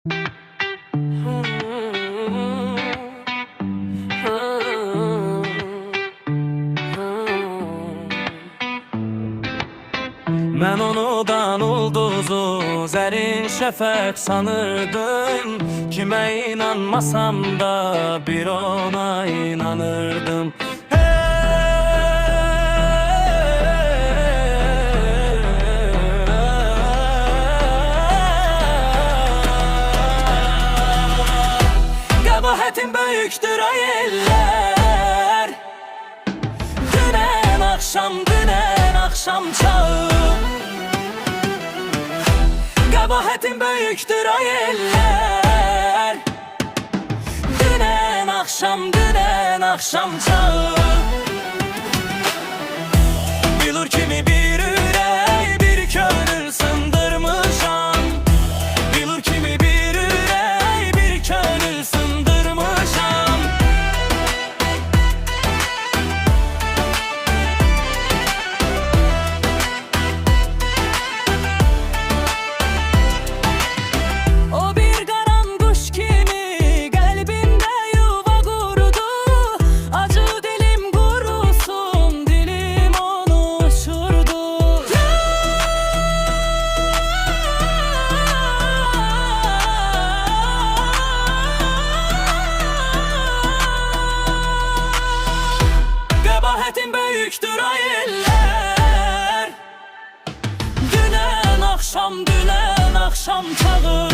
Ben onudan ulduzu, zərin şəfəq sanırdım. Kimə inanmasam da bir ona inanırdım. Qəbaətim böyükdür ay eller. Dünən axşam çağım. Qəbaətim böyükdür ay eller. Dünən axşam çağım. Bilur kimi bir ürək, bir könül sındırmışam. Bilur kimi bir ürək, bir könül sındırmışam. O bir qaranquş kimi qəlbimdə yuva qurdu. Acı dilim qurusun, dilim onu uçurdu. Qəbaətim böyükdür ay eller. Dünən axşam çağı.